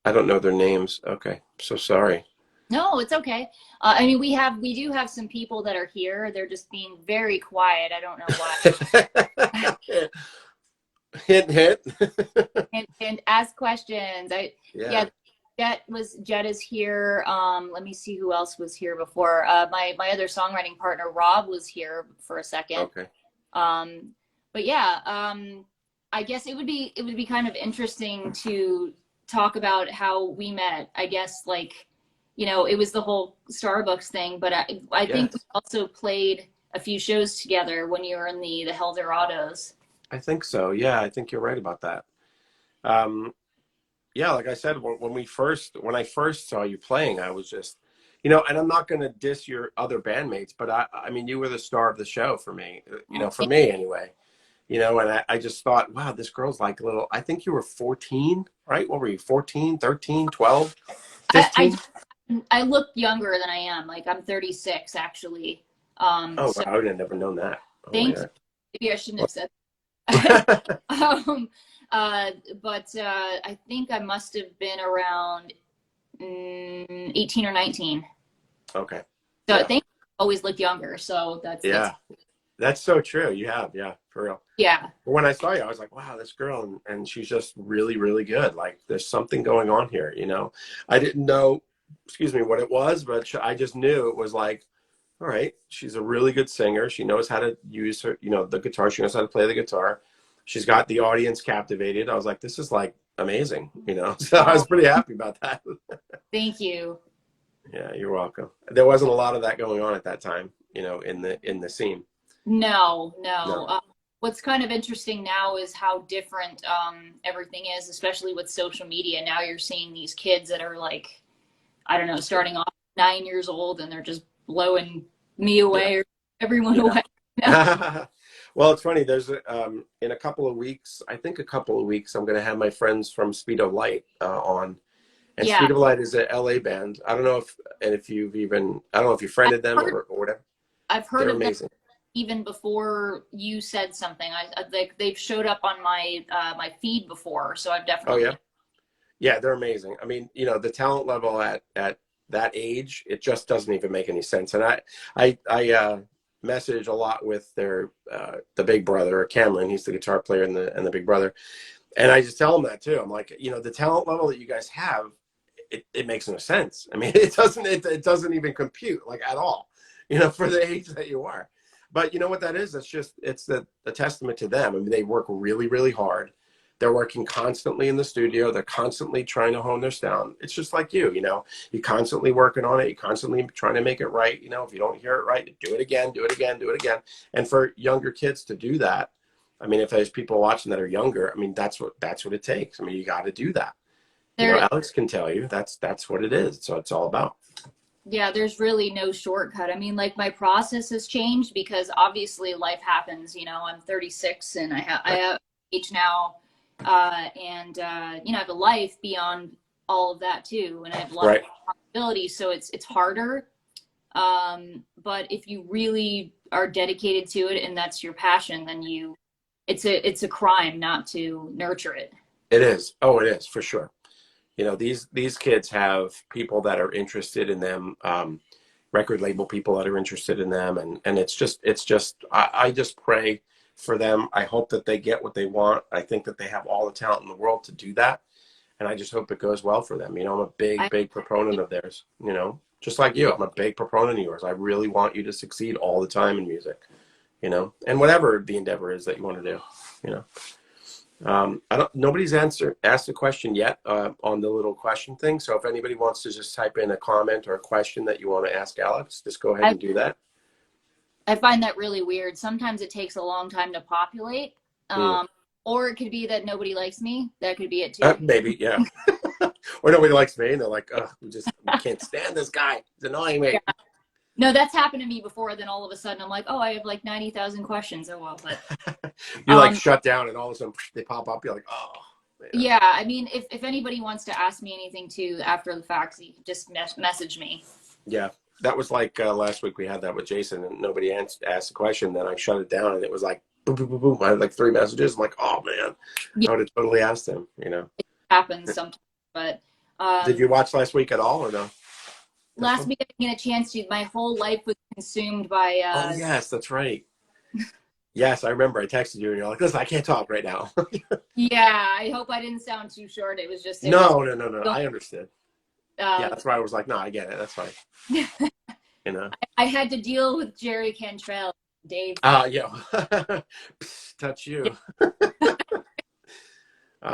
I don't know their names. Okay. So sorry. No, it's okay. I mean, we do have some people that are here. They're just being very quiet. I don't know why. Hint, hint. And ask questions. Yeah, Yeah. Jet is here. Let me see who else was here before. My other songwriting partner Rob was here for a second. Okay. Um, but yeah, I guess it would be kind of interesting to talk about how we met. I guess like, you know, it was the whole Starbucks thing, but I think we Yes. also played a few shows together when you were in the Heldorados. I think so. Yeah, I think you're right about that. Um, yeah, like I said, when I first saw you playing, I was just, and I'm not going to diss your other bandmates, but I mean, you were the star of the show for me, Oh, for me anyway, and I just thought, wow, this girl's like I think you were 14, right? What were you, 14, 13, 12, I 15? I look younger than I am. Like I'm 36 actually. Oh, wow, So I would have never known that. Oh, thank you. yeah. Maybe I shouldn't have said um, but I think I must have been around 18 or 19. Okay. So I Yeah. think I always look younger. So that's Yeah. That's so true. You have, yeah, for real. yeah. When I saw you, I was like, wow, this girl, and she's just really, really good. Like, there's something going on here, I didn't know, excuse me, what it was, but I just knew it was like, all right, she's a really good singer. She knows how to use her, the guitar. She knows how to play the guitar. She's got the audience captivated. I was like, this is like amazing. So I Oh, was pretty happy about that. thank you. Yeah, you're welcome. There wasn't a lot of that going on at that time, in the scene. No, no. No. What's kind of interesting now is how different everything is, especially with social media. Now you're seeing these kids that are like, I don't know, starting off 9 years old and they're just blowing me Yeah. away or everyone Yeah. away. You know? Well, it's funny. There's in a couple of weeks, I think a couple of weeks, I'm going to have my friends from Speed of Light on, and Yeah, Speed of Light is a LA band. I don't know if you've even, I don't know if you I've friended them heard, or whatever. I've heard They're of them amazing. even before you said something. I like they've showed up on my my feed before, so I've Oh yeah, definitely. yeah, they're amazing. I mean, the talent level at that age, it just doesn't even make any sense. And I message a lot with the big brother Cameron. He's the guitar player and the big brother. And I just tell them that too. I'm like, the talent level that you guys have, it makes no sense. I mean, it doesn't even compute like at all, for the age that you are. But you know what that is? It's the testament to them. I mean, they work really, really hard. They're working constantly in the studio. They're constantly trying to hone their sound. It's just like you're constantly working on it. You're constantly trying to make it right. If you don't hear it right, do it again, do it again, do it again. And for younger kids to do that, I mean, if there's people watching that are younger, I mean, that's what it takes. I mean, you got to do that. There, Alex can tell you that's what it is. So it's all about. yeah, there's really no shortcut. I mean, like my process has changed because obviously life happens. You know, I'm 36 and I Right. have age now, and you know, I have a life beyond all of that too, and I have a lot of Right. responsibilities. So it's harder. But if you really are dedicated to it and that's your passion, then it's a crime not to nurture it. It is. Oh, it is for sure. These kids have people that are interested in them, record label people that are interested in them, and it's just I just pray for them. I hope that they get what they want. I think that they have all the talent in the world to do that, and I just hope it goes well for them. I'm a I big proponent of theirs. Just like you, I'm a big proponent of yours. I really want you to succeed all the time in music. And whatever the endeavor is that you want to do. You know. I don't. Nobody's asked a question yet on the little question thing. So if anybody wants to just type in a comment or a question that you want to ask Alex, just go ahead I and do that. I find that really weird. Sometimes it takes a long time to populate. Mm. Or it could be that nobody likes me. That could be it too. Maybe, yeah. Or nobody likes me, and they're like, "Ugh, we can't stand this guy. He's annoying me." Yeah. No, that's happened to me before. Then all of a sudden I'm like, oh, I have like 90,000 questions. Oh, well, but You like um, shut down, and all of a sudden they pop up. You're like, "Oh." Yeah, I mean, if anybody wants to ask me anything too after the fact, you can just message me. Yeah, that was like last week we had that with Jason and nobody asked a question. Then I shut it down and it was like boom, boom, boom, boom. I had like 3 messages. I'm like, oh man, Yeah, I would have totally asked him. it happens sometimes, but Did you watch last week at all or no? This last one? week I didn't get a chance to. My whole life was consumed by. Oh yes, that's right. Yes, I remember. I texted you and you're like, listen, I can't talk right now. Yeah, I hope I didn't sound too short. It was just. It was. No, no, no, no. I understood. Yeah, that's why I was like, no, I get it. That's fine. You know. I had to deal with Jerry Cantrell, Dave. Yeah. Touch you.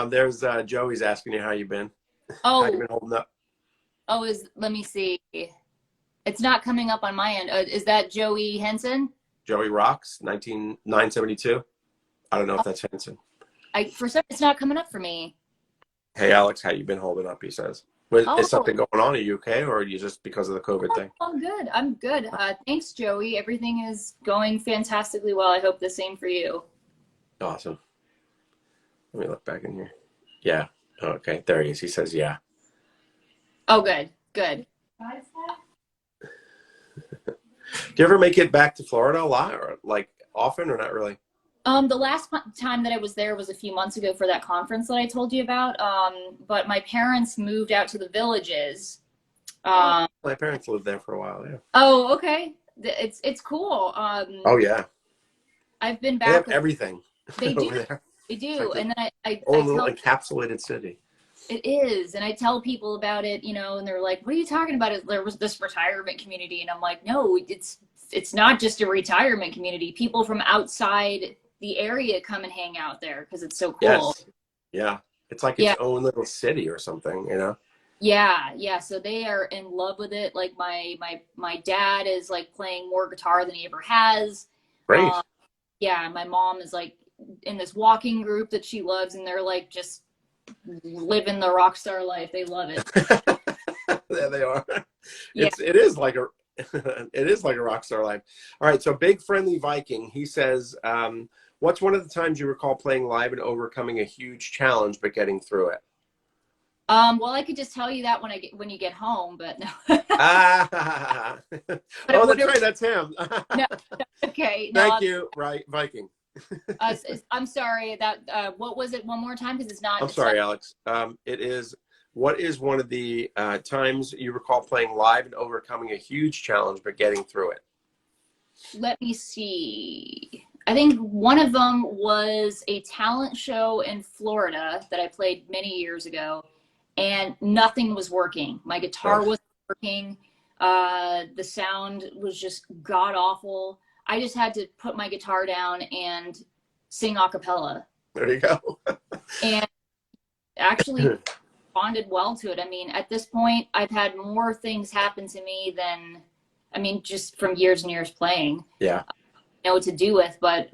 There's Joey's asking you how you been. How you been holding up? Oh, let me see. It's not coming up on my end. Is that Joey Henson? Joey Rocks, 972. I don't know if that's Henson. For some, it's not coming up for me. Hey, Alex, how you been holding up, he says. Is something going on? Are you okay? Or are you just because of the COVID thing? I'm good. I'm good. Thanks, Joey. Everything is going fantastically well. I hope the same for you. Awesome. Let me look back in here. Yeah. Okay. There he is. He says, yeah. Oh, good. Good. Do you ever make it back to Florida a lot or like often or not really? The last time that I was there was a few months ago for that conference that I told you about. But my parents moved out to the Villages. My parents lived there for a while. Yeah. Oh, okay. It's cool. Oh yeah. I've been back. They have everything. They do. There. They do. Like and then I little encapsulated city. It is. And I tell people about it, and they're like, what are you talking about? There was this retirement community. And I'm like, no, it's not just a retirement community. People from outside the area come and hang out there because it's so cool. Yes. Yeah. It's like its own little city or something, Yeah. So they are in love with it. Like my dad is like playing more guitar than he ever has. Great. Yeah. My mom is like in this walking group that she loves, and they're like just living the rock star life. They love it. There they are. Yeah. It is like a rock star life. All right. So Big Friendly Viking, he says, what's one of the times you recall playing live and overcoming a huge challenge but getting through it? Well, I could just tell you that when you get home, but no. But that's right. That's him. No. Okay. Thank you. Right. Viking. I'm sorry that, what was it one more time? Because it's not. I'm sorry, Alex. It is, what is one of the times you recall playing live and overcoming a huge challenge but getting through it? Let me see. I think one of them was a talent show in Florida that I played many years ago, and nothing was working. My guitar wasn't working. The sound was just god awful. I just had to put my guitar down and sing a cappella. There you go. And actually responded well to it. I mean, at this point, I've had more things happen to me than, just from years and years playing. Yeah. I know what to do with, but,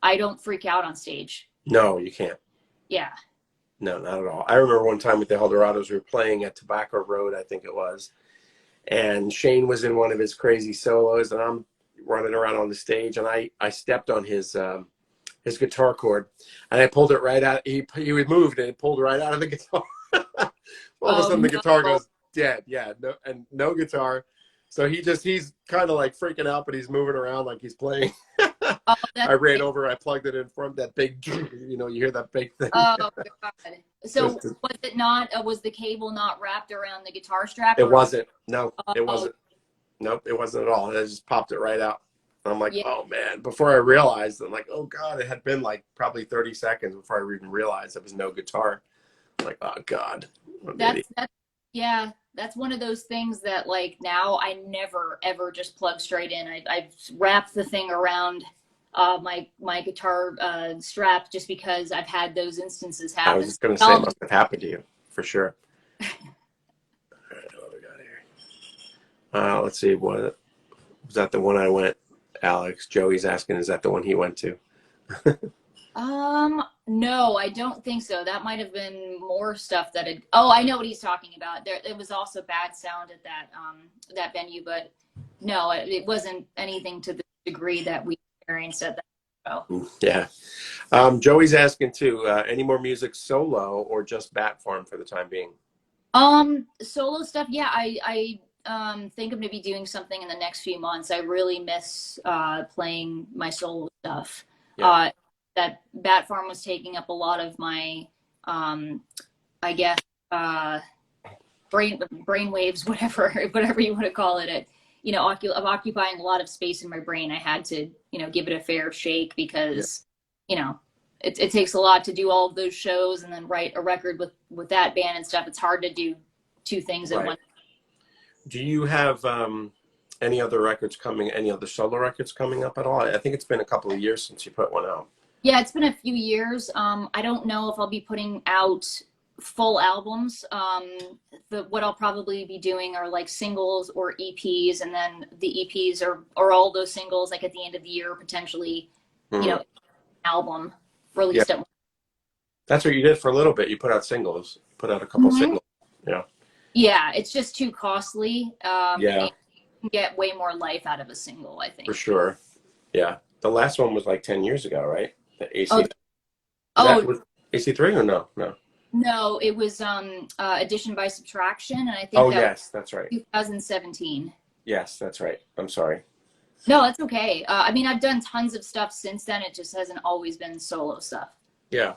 I don't freak out on stage. No, you can't. Yeah. No, not at all. I remember one time with the Eldorados, we were playing at Tobacco Road, I think it was. And Shane was in one of his crazy solos, and I'm running around on the stage, and I stepped on his guitar cord, and I pulled it right out. He moved and it pulled right out of the guitar. All of a sudden the guitar goes dead. Yeah, no guitar. So he's kind of like freaking out, but he's moving around like he's playing. I ran over, I plugged it in from that big, you hear that big thing. Oh God! So was it not? Was the cable not wrapped around the guitar strap? It wasn't. No, it wasn't. Nope, it wasn't at all. I just popped it right out. I'm like, oh man. Before I realized, I'm like, oh God, it had been like probably 30 seconds before I even realized there was no guitar. I'm like, oh God. That's one of those things that like now I never ever just plug straight in. I've wrapped the thing around my guitar strap just because I've had those instances happen. I was just going to say it must have happened to you for sure. All right, what we got here? Let's see. What was that? The one I went? Alex, Joey's asking, is that the one he went to? No, I don't think so. That might have been more stuff that had. Oh, I know what he's talking about. It was also bad sound at that venue, but no, it wasn't anything to the degree that we experienced at that. So. Yeah. Joey's asking too, any more music solo or just bat form for the time being? Solo stuff. Yeah, I think I'm gonna be doing something in the next few months. I really miss playing my solo stuff. Yeah. That Bat Farm was taking up a lot of my, um, I guess, uh, brain waves, whatever you want to call it. Of occupying a lot of space in my brain. I had to, give it a fair shake Yeah. because, you know, it takes a lot to do all of those shows and then write a record with that band and stuff. It's hard to do two things at Right. once. Do you have any other solo records coming up at all? I think it's been a couple of years since you put one out. Yeah, it's been a few years. I don't know if I'll be putting out full albums. What I'll probably be doing are like singles or EPs, and then the EPs are all those singles like at the end of the year, potentially, Mhm. album Yeah. released at. That's what you did for a little bit. You put out singles, put out a couple Mhm. singles. Yeah. Yeah, it's just too costly. Yeah, And you can get way more life out of a single, I for think. sure. Yeah. The last one was like 10 years ago, right? The Oh, AC. That oh was AC3 or no? No. no, it was addition by subtraction, and I think Oh, that was yes, that's right. 2017. Yes, that's right. I'm sorry. No, that's okay. I mean, I've done tons of stuff since then. It just hasn't always been solo stuff. Yeah.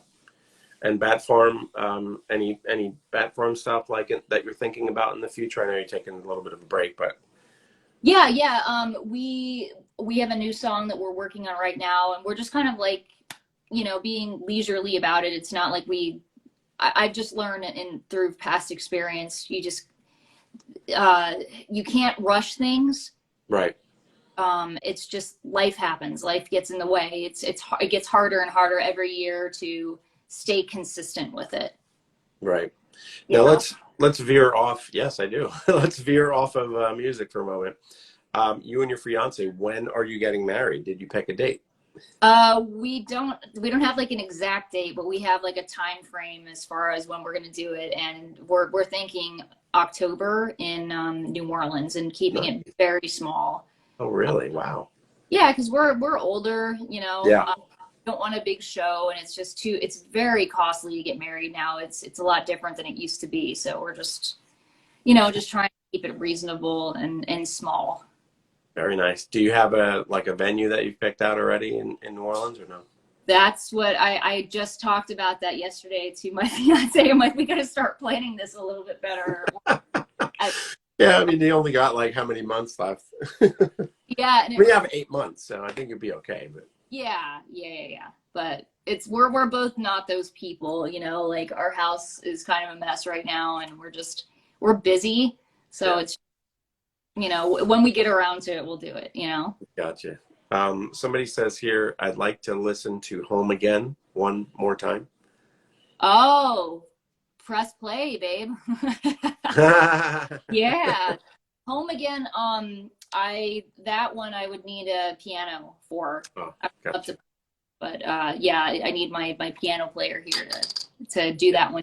And Bat Farm, any Bat Farm stuff like it that you're thinking about in the future? I know you're taking a little bit of a break, but Yeah. We have a new song that we're working on right now, and we're just kind of like, being leisurely about it. It's not like I've just learned through past experience, you can't rush things. right, It's just life happens. Life gets in the way. It gets harder and harder every year to stay consistent with it. right. You Now know? let's veer off. Yes, I do. Let's veer off of music for a moment. You and your fiance, when are you getting married? Did you pick a date? We don't have like an exact date, but we have like a time frame as far as when we're going to do it, and we're thinking October in New Orleans and keeping No. it very small. Oh, really? Wow. Yeah, because we're older, Yeah. don't want a big show, and it's very costly to get married now. It's a lot different than it used to be. So we're just, just trying to keep it reasonable and small. Very nice. Do you have a venue that you've picked out already in New Orleans or no? That's what I just talked about that yesterday to my fiance. I'm like, we got to start planning this a little bit better. Yeah, I mean, you only got like how many months left? Yeah, and We have 8 months, so I think you'll be okay. But yeah. But we're both not those people, like our house is kind of a mess right now, and we're busy. So yeah, it's, when we get around to it, we'll do it, gotcha. Somebody says here, I'd like to listen to Home Again one more time. Oh, press play, babe. Yeah. Home Again. That one I would need a piano for. Oh, I'd love gotcha. to, but yeah, I need my piano player here to do that one.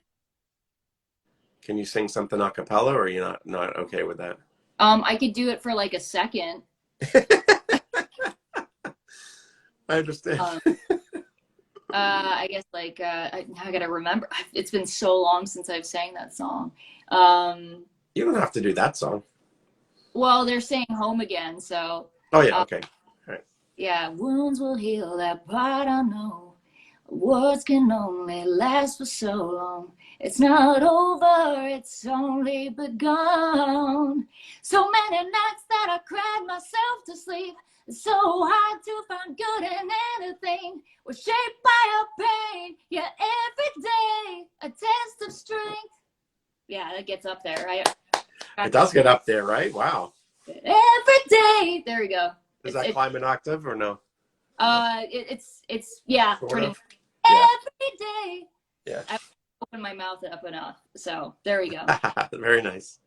Can you sing something a cappella, or are you not okay with that? I could do it for like a second. I understand. I guess like I gotta remember. It's been so long since I've sang that song. You don't have to do that song. Well, they're saying Home Again, so Oh yeah, okay. All right. yeah. Wounds will heal, that part I know. Words can only last for so long. It's not over, it's only begun. So many nights that I cried myself to sleep. It's so hard to find good in anything. We're shaped by our pain. Yeah, every day a test of strength. Yeah, that gets up there, right? It does get up there, right? Wow. Every day. There we go. Does that climb an octave or no? It's yeah, Sort pretty of. much. Yeah. Every day. Yeah. I open my mouth up enough. So there we go. Very nice.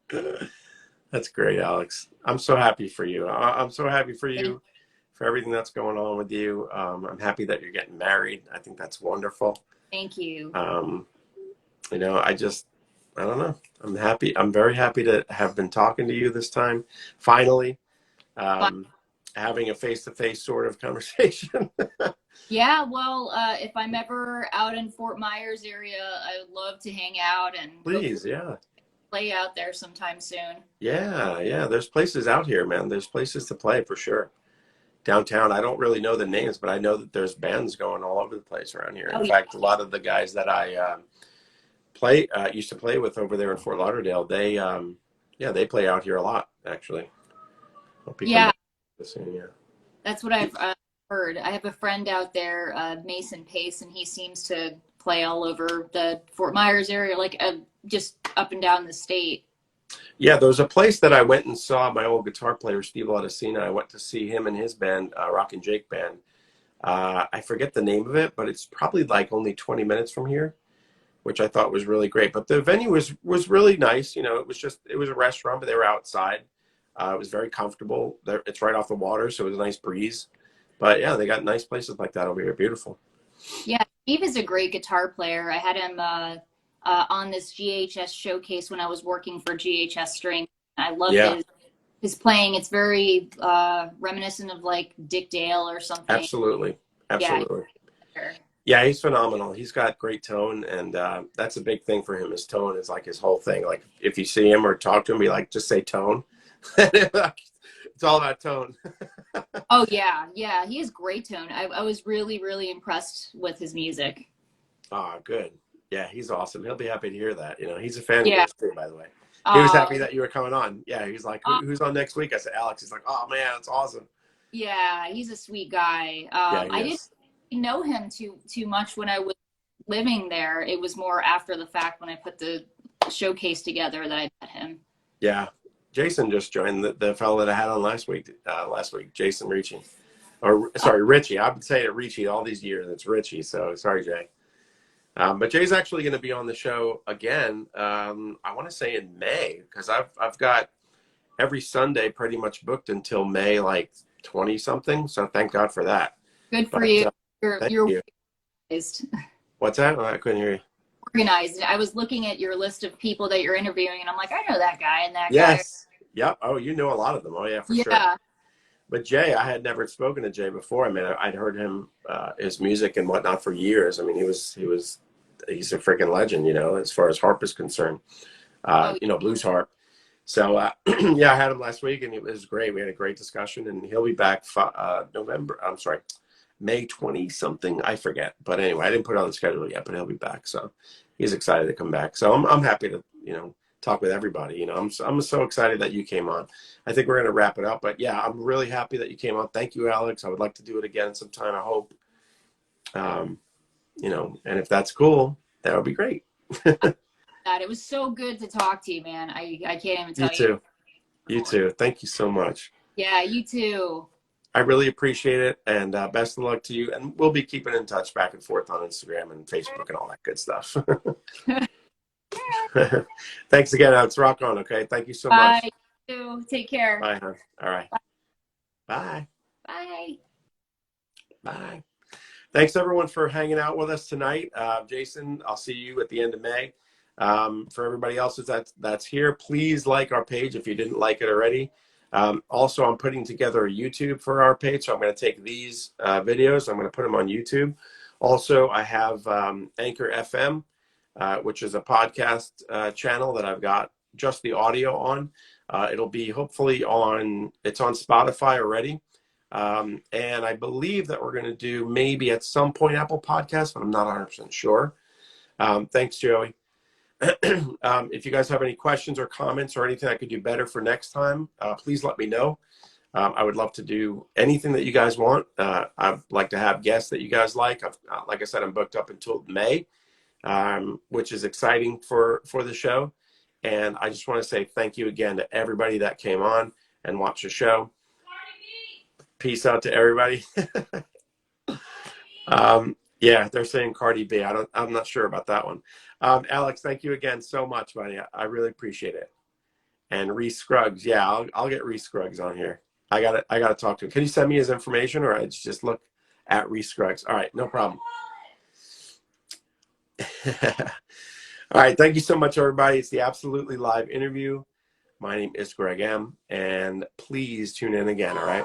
That's great, Alex. I'm so happy for you. I'm so happy for you, for everything that's going on with you. I'm happy that you're getting married. I think that's wonderful. Thank you. I don't know. I'm happy. I'm very happy to have been talking to you this time. Finally, having a face-to-face sort of conversation. Yeah, well, if I'm ever out in Fort Myers area, I would love to hang out and hopefully Please, yeah. play out there sometime soon. Yeah, yeah. There's places out here, man. There's places to play for sure. Downtown, I don't really know the names, but I know that there's bands going all over the place around here. In Oh yeah, fact, a lot of the guys that I play used to play with over there in Fort Lauderdale, yeah, they play out here a lot, actually. Hope you come yeah, back soon, yeah. that's what I've heard. I have a friend out there, Mason Pace, and he seems to play all over the Fort Myers area, like just up and down the state. Yeah, there was a place that I went and saw my old guitar player, Steve Laudicina. I went to see him and his band, Rock and Jake Band. I forget the name of it, but it's probably like only 20 minutes from here, which I thought was really great. But the venue was really nice. You know, it was a restaurant, but they were outside. It was very comfortable. It's right off the water, so it was a nice breeze. But yeah, they got nice places like that over here. Beautiful. Yeah, Steve is a great guitar player. I had him on this GHS showcase when I was working for GHS String. I love Yeah, his playing. It's very reminiscent of like Dick Dale or something. absolutely, Yeah, absolutely. Yeah, he's phenomenal. He's got great tone, and that's a big thing for him. His tone is like his whole thing. Like if you see him or talk to him, be like, just say tone. It's all about tone. oh yeah, yeah. He has great tone. I was really, really impressed with his music. Ah, good. Yeah, he's awesome. He'll be happy to hear that. You know, he's a fan of Yeah. yours too, by the way. He was happy Uh, that you were coming on. Yeah, he's like, uh, Who's on next week?" I said, "Alex." He's like, "Oh man, it's awesome." yeah, he's a sweet guy. Yeah, he I didn't is. know him too much when I was living there. It was more after the fact when I put the showcase together that I met him. Yeah, Jason just joined the fellow that I had on last week. Jason Ricci, or Oh, sorry, Richie. I've been saying it Ricci all these years. It's Richie. So sorry, Jay. But Jay's actually going to be on the show again. I want to say in May, because I've got every Sunday pretty much booked until May, like 20 something. So thank God for that. good for But you. You're thank you're you. organized. What's that? Oh, I couldn't hear you. Organized. I was looking at your list of people that you're interviewing, and I'm like, I know that guy and that guy. Yes. Yep. Oh, you know a lot of them. Oh, yeah, for sure. Yeah. But Jay, I had never spoken to Jay before. I mean, I'd heard him, his music and whatnot for years. I mean, he's a freaking legend, you know, as far as harp is concerned. Oh, You know, blues harp. So yeah, I had him last week, and it was great. We had a great discussion, and he'll be back May 20 something. I forget, but anyway, I didn't put it on the schedule yet, but he'll be back. So he's excited to come back. So I'm happy to talk with everybody. You know, I'm so excited that you came on. I think we're gonna wrap it up, but yeah, I'm really happy that you came on. Thank you, Alex. I would like to do it again sometime. I hope. Um, and if that's cool, that would be great. that it was so good to talk to you, man. I can't even You tell you. too. You too. Thank you so much. Yeah, you too. I really appreciate it, and best of luck to you. And we'll be keeping in touch back and forth on Instagram and Facebook and all that good stuff. Thanks again, Alex. Rock on, okay? Thank you so much. Bye. You too. Take care. Bye, hon. All right. Bye. Bye. Bye. Thanks, everyone, for hanging out with us tonight. Jason, I'll see you at the end of May. For everybody else that's here, please like our page if you didn't like it already. Also, I'm putting together a YouTube for our page, so I'm going to take these videos. I'm going to put them on YouTube. Also, I have Anchor FM, which is a podcast channel that I've got just the audio on. It'll be hopefully it's on Spotify already. And I believe that we're going to do maybe at some point Apple Podcasts, but I'm not 100% sure. Thanks, Joey. If you guys have any questions or comments or anything I could do better for next time, please let me know. I would love to do anything that you guys want. I'd like to have guests that you guys like. Like I said, I'm booked up until May, which is exciting for the show. And I just want to say thank you again to everybody that came on and watched the show. Peace out to everybody. Yeah, they're saying Cardi B. I'm not sure about that one. Alex, thank you again so much, buddy. I really appreciate it. And Reese Scruggs, yeah, I'll get Reese Scruggs on here. I gotta talk to him. Can you send me his information, or I just look at Reese Scruggs? All right, no problem. All right, thank you so much, everybody. It's the Absolutely Live interview. My name is Greg M, and please tune in again. All right.